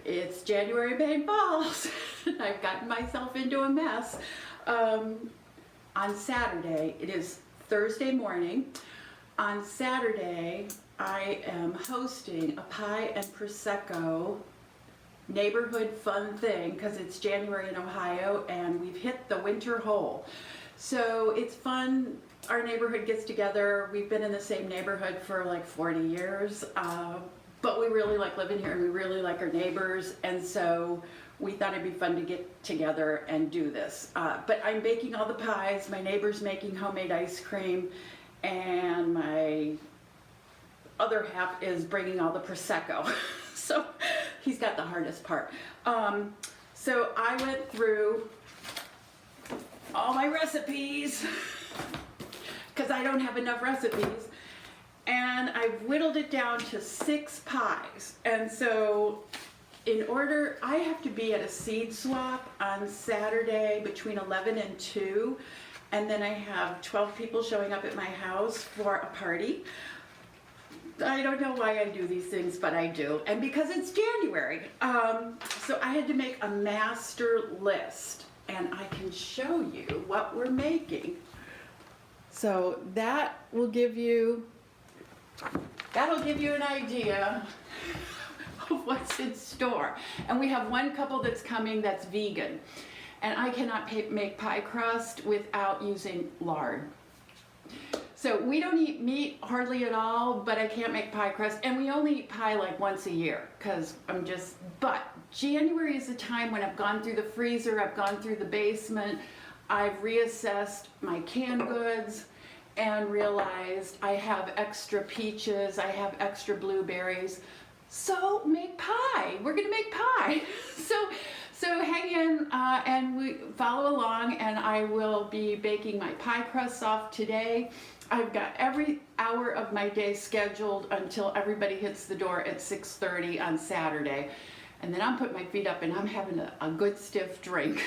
It's January Paint Falls. I've gotten myself into a mess. On Saturday, it is Thursday morning. On Saturday, I am hosting a pie and Prosecco neighborhood fun thing because it's January in Ohio and we've hit the winter hole. So it's fun. Our neighborhood gets together. We've been in the same neighborhood for like 40 years, but we really like living here and we really like our neighbors, and so we thought it'd be fun to get together and do this. But I'm baking all the pies, my neighbor's making homemade ice cream, and my other half is bringing all the Prosecco. So he's got the hardest part. So I went through all my recipes because I don't have enough recipes, and I've whittled it down to 6 pies. And so in order, I have to be at a seed swap on Saturday between 11 and 2, and then I have 12 people showing up at my house for a party. I don't know why I do these things, but I do, and because it's January. So I had to make a master list, and I can show you what we're making. So that'll give you an idea of what's in store. And we have one couple that's coming that's vegan, and I cannot make pie crust without using lard. So we don't eat meat hardly at all, but I can't make pie crust, and we only eat pie like once a year because but January is the time when I've gone through the freezer, I've gone through the basement, I've reassessed my canned goods and realized I have extra peaches, I have extra blueberries, so make pie. We're gonna make pie. So hang in and we follow along, and I will be baking my pie crusts off today. I've got every hour of my day scheduled until everybody hits the door at 6:30 on Saturday. And then I'm putting my feet up and I'm having a good stiff drink.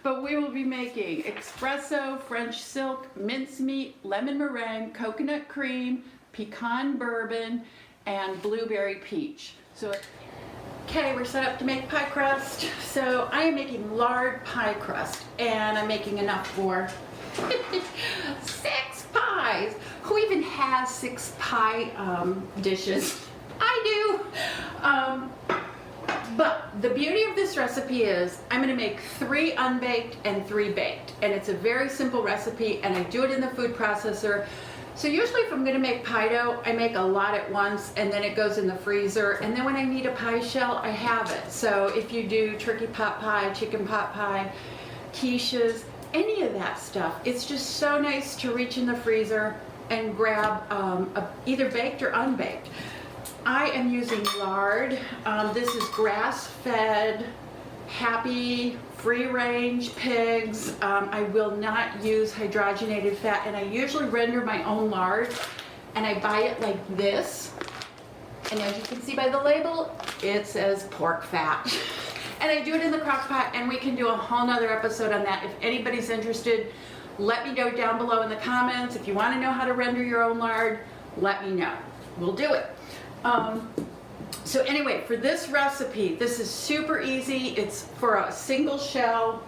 But we will be making espresso, French silk, mincemeat, lemon meringue, coconut cream, pecan bourbon, and blueberry peach. Okay, we're set up to make pie crust. So I am making lard pie crust, and I'm making enough for 6 pies. Who even has 6 pie dishes? I do. But the beauty of this recipe is I'm going to make 3 unbaked and 3 baked, and it's a very simple recipe, and I do it in the food processor. So usually if I'm going to make pie dough, I make a lot at once, and then it goes in the freezer, and then when I need a pie shell, I have it. So if you do turkey pot pie, chicken pot pie, quiches, any of that stuff, it's just so nice to reach in the freezer and grab either baked or unbaked. I am using lard. This is grass-fed, happy, free-range pigs. I will not use hydrogenated fat, and I usually render my own lard, and I buy it like this. And as you can see by the label, it says pork fat. And I do it in the crock pot, and we can do a whole nother episode on that. If anybody's interested, let me know down below in the comments. If you want to know how to render your own lard, let me know. We'll do it. So anyway, for this recipe, this is super easy. It's for a single shell.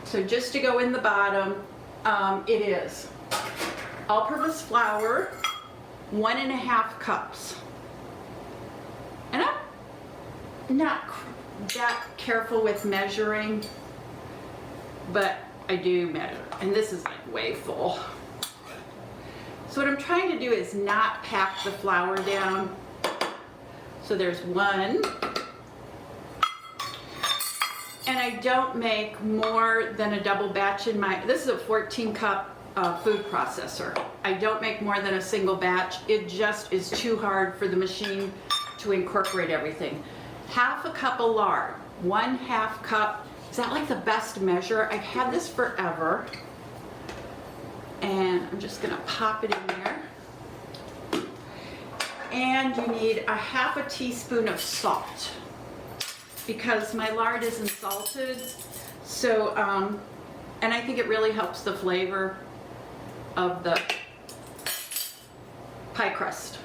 So just to go in the bottom, it is all-purpose flour, 1.5 cups. And I'm not that careful with measuring, but I do measure. And this is like way full. So what I'm trying to do is not pack the flour down. So there's 1. And I don't make more than a double batch in this is a 14-cup food processor. I don't make more than a single batch. It just is too hard for the machine to incorporate everything. 1/2 cup of lard, 1/2 cup. Is that like the best measure? I've had this forever. And I'm just gonna pop it in there. And you need a 1/2 teaspoon of salt because my lard isn't salted. So, and I think it really helps the flavor of the pie crust.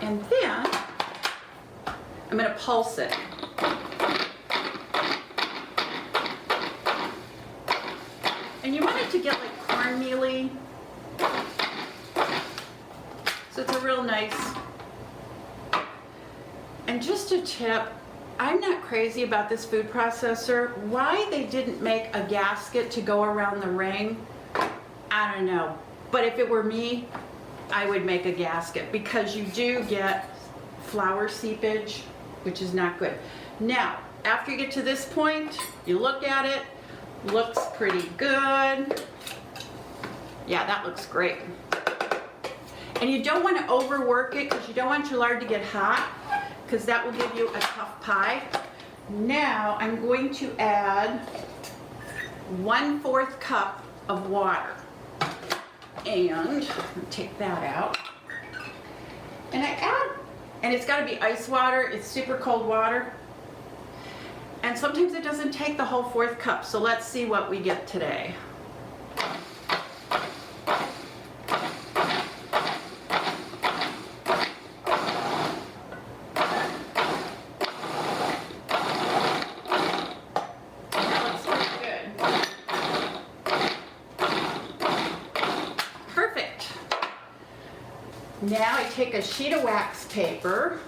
And then I'm going to pulse it. And you want it to get like cornmeal-y. So it's a real nice. And just a tip, I'm not crazy about this food processor. Why they didn't make a gasket to go around the ring, I don't know. But if it were me, I would make a gasket because you do get flour seepage, which is not good. Now, after you get to this point, you look at it, looks pretty good. Yeah, that looks great. And you don't want to overwork it because you don't want your lard to get hot because that will give you a tough pie. Now I'm going to add 1/4 cup of water. And take that out. And I add, and it's got to be ice water, it's super cold water. And sometimes it doesn't take the whole 1/4 cup, so let's see what we get today. Now I take a sheet of wax paper,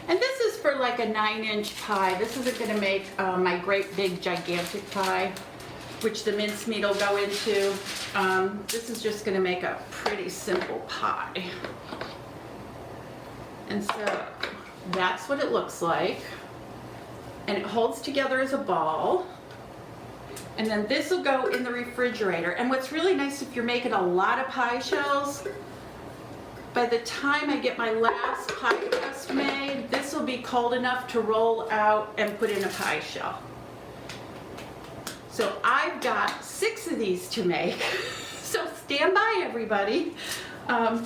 and this is for like a 9-inch pie. This isn't going to make my great big gigantic pie, which the mincemeat will go into. This is just going to make a pretty simple pie. And so that's what it looks like. And it holds together as a ball. And then this will go in the refrigerator. And what's really nice if you're making a lot of pie shells, by the time I get my last pie crust made, this will be cold enough to roll out and put in a pie shell. So I've got 6 of these to make. So stand by, everybody. I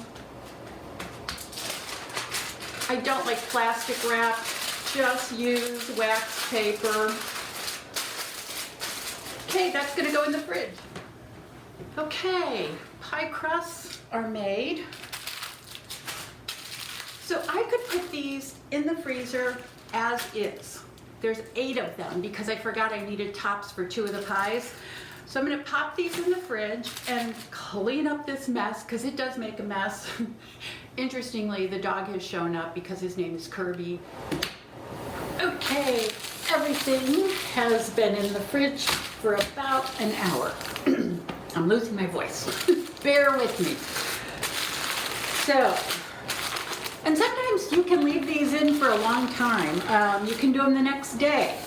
don't like plastic wrap, just use wax paper. Okay, that's gonna go in the fridge. Okay, pie crusts are made. So I could put these in the freezer as is. There's 8 of them because I forgot I needed tops for 2 of the pies. So I'm gonna pop these in the fridge and clean up this mess because it does make a mess. Interestingly, the dog has shown up because his name is Kirby. Okay, everything has been in the fridge for about an hour. I'm losing my voice. Bear with me. So, and sometimes you can leave these in for a long time. You can do them the next day.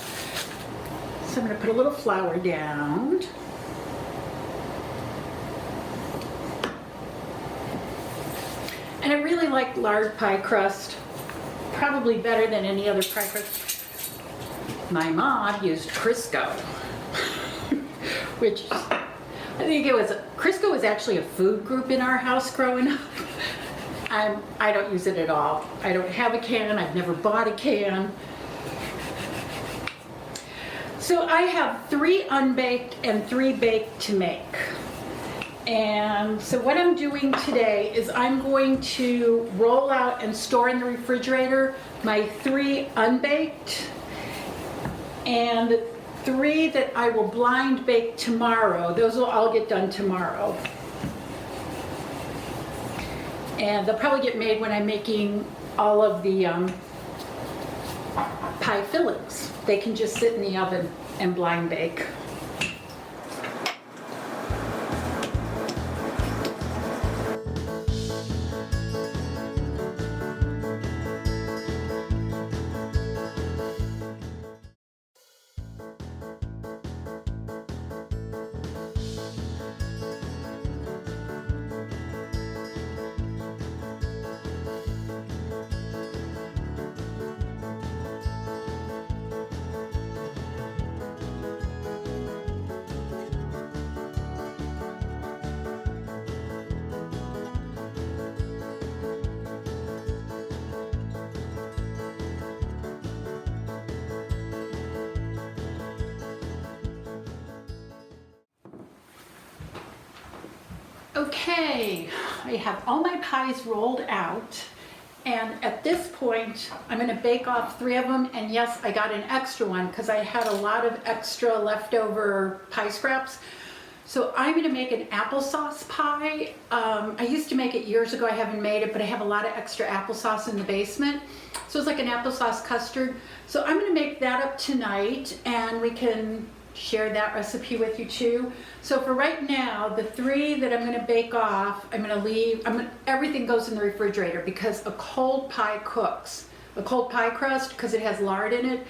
So I'm going to put a little flour down. And I really like lard pie crust, probably better than any other pie crust. My mom used Crisco, which I think Crisco was actually a food group in our house growing up. I don't use it at all. I don't have a can. I've never bought a can. So I have 3 unbaked and 3 baked to make. And so what I'm doing today is I'm going to roll out and store in the refrigerator my 3 unbaked and the 3 that I will blind bake tomorrow. Those will all get done tomorrow. And they'll probably get made when I'm making all of the pie fillings. They can just sit in the oven and blind bake. Okay, I have all my pies rolled out And at this point, I'm gonna bake off 3 of them, and yes, I got an extra one because I had a lot of extra leftover pie scraps. So I'm gonna make an applesauce pie. I used to make it years ago, I haven't made it, but I have a lot of extra applesauce in the basement. So it's like an applesauce custard. So I'm gonna make that up tonight, and we can share that recipe with you too. So for right now, the 3 that I'm gonna bake off, I'm gonna leave, everything goes in the refrigerator because a cold pie cooks. A cold pie crust, because it has lard in it,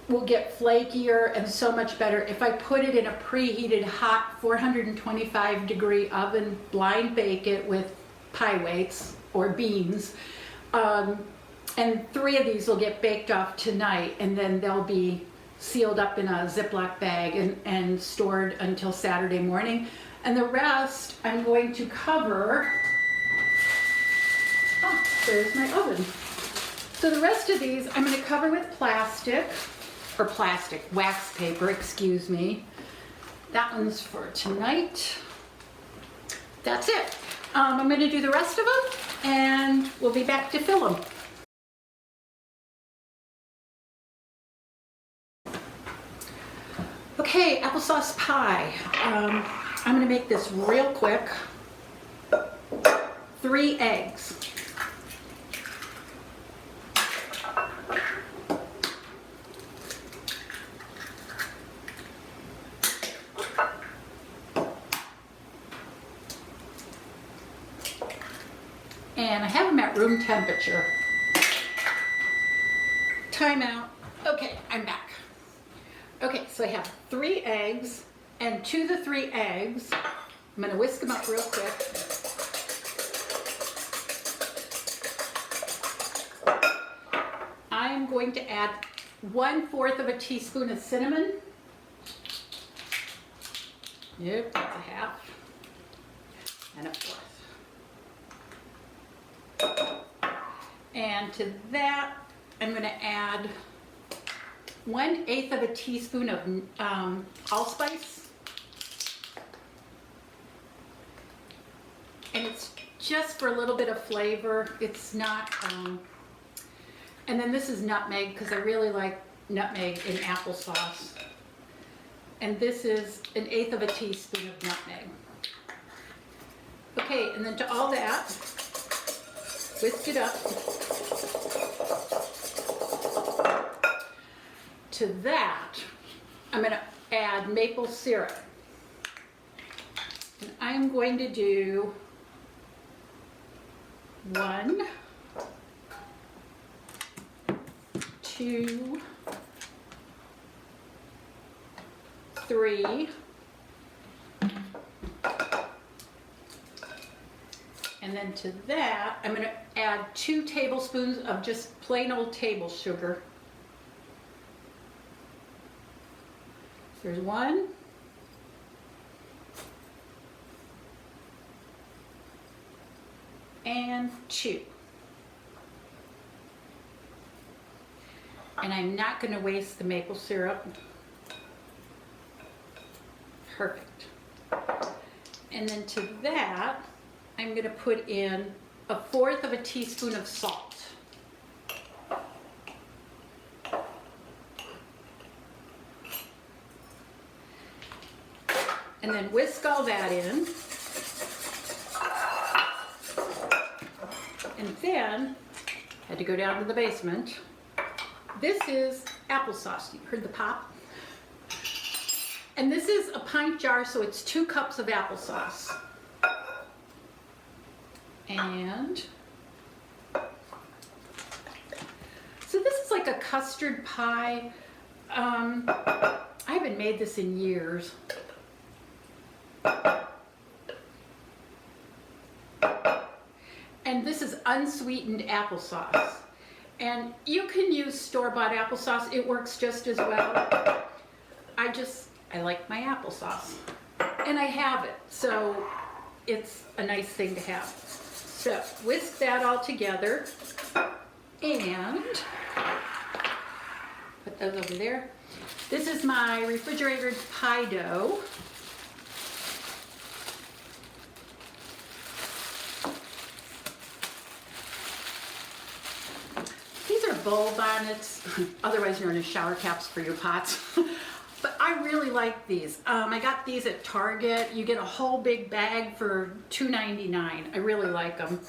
will get flakier and so much better if I put it in a preheated hot 425 degree oven, blind bake it with pie weights or beans. And 3 of these will get baked off tonight, and then they'll be sealed up in a Ziploc bag and stored until Saturday morning. And the rest I'm going to cover, oh, there's my oven. So the rest of these I'm going to cover with wax paper, excuse me. That one's for tonight. That's it. I'm going to do the rest of them, and we'll be back to fill them. Okay, applesauce pie. I'm gonna make this real quick. 3 eggs. And I have them at room temperature. Time out. Okay, I'm back. Okay, so I have 3 eggs, and to the 3 eggs, I'm gonna whisk them up real quick. I'm going to add 1/4 of a teaspoon of cinnamon. Yep, that's a half. And a 1/4. And to that, I'm gonna add 1/8 of a teaspoon of allspice, and it's just for a little bit of flavor. It's not, and then this is nutmeg because I really like nutmeg in applesauce, and this is 1/8 of a teaspoon of nutmeg. Okay, and then to all that, whisk it up. To that, I'm going to add maple syrup. And I'm going to do 1, 2, 3, and then to that, I'm going to add 2 tablespoons of just plain old table sugar. There's 1. And 2. And I'm not going to waste the maple syrup. Perfect. And then to that, I'm going to put in 1/4 of a teaspoon of salt. And then whisk all that in. And then, had to go down to the basement. This is applesauce. You heard the pop? And this is a pint jar, so it's 2 cups of applesauce. And so this is like a custard pie. I haven't made this in years. And this is unsweetened applesauce. And you can use store-bought applesauce. It works just as well. I like my applesauce. And I have it, so it's a nice thing to have. So whisk that all together and put those over there. This is my refrigerated pie dough. bowl bonnets, otherwise known as shower caps for your pots. But I really like these. I got these at Target. You get a whole big bag for $2.99. I really like them.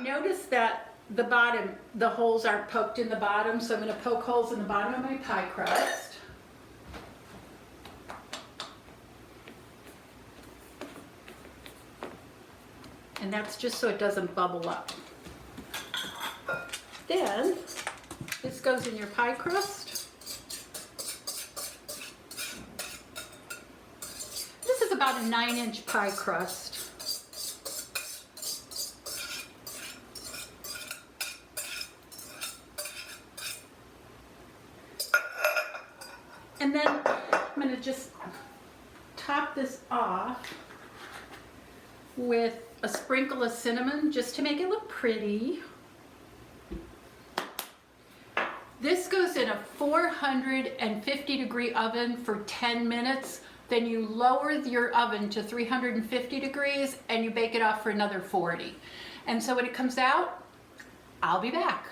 Notice that the bottom, the holes aren't poked in the bottom, so I'm going to poke holes in the bottom of my pie crust. And that's just so it doesn't bubble up. Then, this goes in your pie crust. This is about a 9-inch pie crust. And then I'm going to just top this off with a sprinkle of cinnamon just to make it look pretty. This goes in a 450-degree oven for 10 minutes. Then you lower your oven to 350 degrees and you bake it off for another 40. And so when it comes out, I'll be back.